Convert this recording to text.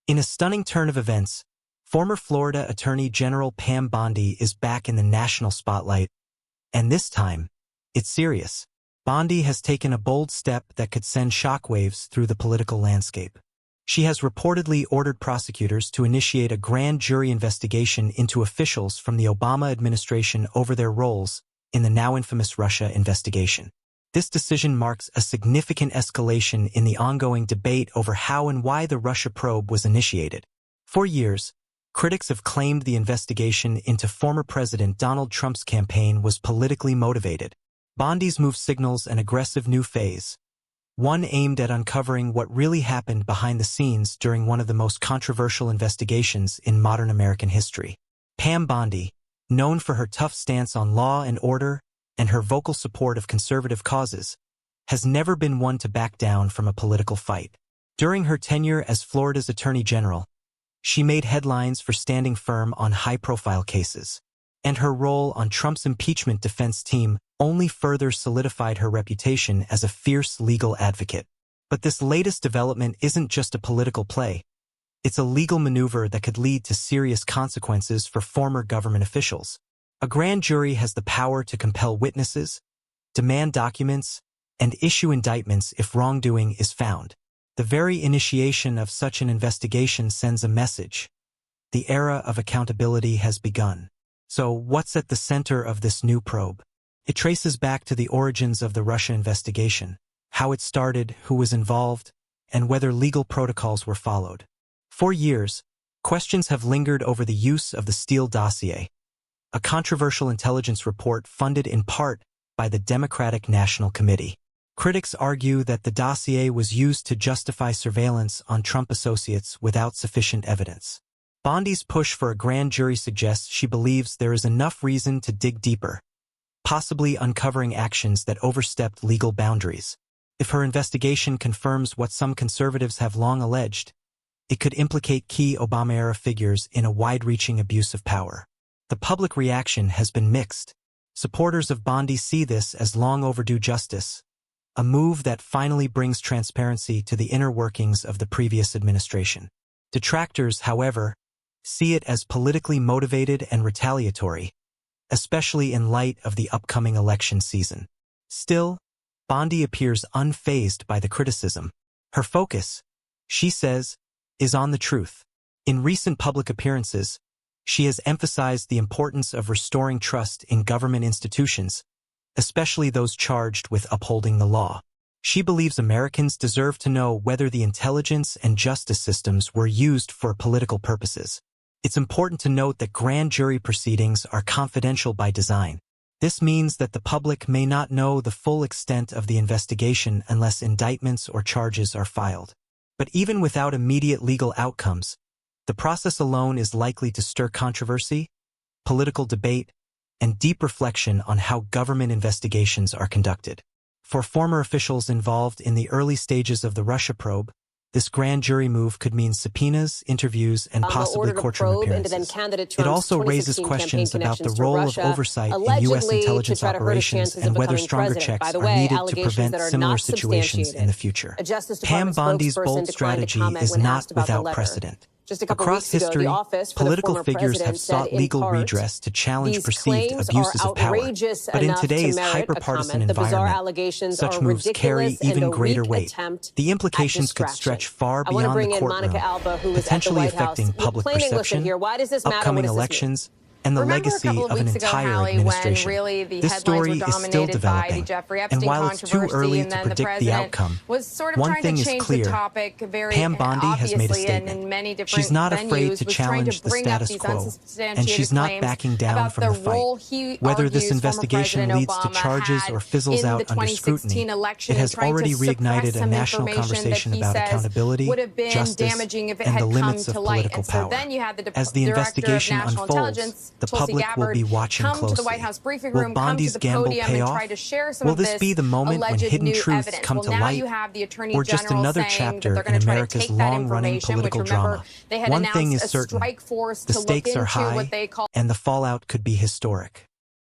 In a stunning turn of events, former Florida Attorney General Pam Bondi is back in the national spotlight, and this time, it's serious. Bondi has taken a bold step that could send shockwaves through the political landscape. She has reportedly ordered prosecutors to initiate a grand jury investigation into officials from the Obama administration over their roles in the now infamous Russia investigation. This decision marks a significant escalation in the ongoing debate over how and why the Russia probe was initiated. For years, critics have claimed the investigation into former President Donald Trump's campaign was politically motivated. Bondi's move signals an aggressive new phase, one aimed at uncovering what really happened behind the scenes during one of the most controversial investigations in modern American history. Pam Bondi, known for her tough stance on law and order and her vocal support of conservative causes, has never been one to back down from a political fight. During her tenure as Florida's Attorney General, she made headlines for standing firm on high-profile cases, and her role on Trump's impeachment defense team only further solidified her reputation as a fierce legal advocate. But this latest development isn't just a political play. It's a legal maneuver that could lead to serious consequences for former government officials. A grand jury has the power to compel witnesses, demand documents, and issue indictments if wrongdoing is found. The very initiation of such an investigation sends a message. The era of accountability has begun. So, what's at the center of this new probe? It traces back to the origins of the Russia investigation, how it started, who was involved, and whether legal protocols were followed. For years, questions have lingered over the use of the Steele dossier, a controversial intelligence report funded in part by the Democratic National Committee. Critics argue that the dossier was used to justify surveillance on Trump associates without sufficient evidence. Bondi's push for a grand jury suggests she believes there is enough reason to dig deeper, possibly uncovering actions that overstepped legal boundaries. If her investigation confirms what some conservatives have long alleged, it could implicate key Obama-era figures in a wide-reaching abuse of power. The public reaction has been mixed. Supporters of Bondi see this as long overdue justice, a move that finally brings transparency to the inner workings of the previous administration. Detractors, however, see it as politically motivated and retaliatory, especially in light of the upcoming election season. Still, Bondi appears unfazed by the criticism. Her focus, she says, is on the truth. In recent public appearances, she has emphasized the importance of restoring trust in government institutions, especially those charged with upholding the law. She believes Americans deserve to know whether the intelligence and justice systems were used for political purposes. It's important to note that grand jury proceedings are confidential by design. This means that the public may not know the full extent of the investigation unless indictments or charges are filed. But even without immediate legal outcomes, the process alone is likely to stir controversy, political debate, and deep reflection on how government investigations are conducted. For former officials involved in the early stages of the Russia probe, this grand jury move could mean subpoenas, interviews, and possibly courtroom appearances. It also raises questions about the role of oversight in U.S. intelligence operations and whether stronger checks are needed to prevent similar situations in the future. Pam Bondi's bold strategy is not without precedent. Across history, political figures have sought legal redress to challenge perceived abuses of power. But in today's hyper-partisan environment, such moves carry even greater weight. The implications could stretch far beyond the courtroom, potentially affecting public perception, upcoming elections, and the legacy of an entire administration. This story is still developing, and while it's too early to predict the outcome, one thing is clear. Pam Bondi has made a statement. She's not afraid to challenge the status quo, and she's not backing down from the fight. Whether this investigation leads to charges or fizzles out under scrutiny, it has already reignited a national conversation about accountability, justice, and the limits of political power. As the investigation unfolds, the public will be watching closely. Will Bondi's gamble pay off? Will this be the moment when hidden truths come to light? Or just another chapter in America's long-running political drama? One thing is certain, the stakes are high, and the fallout could be historic.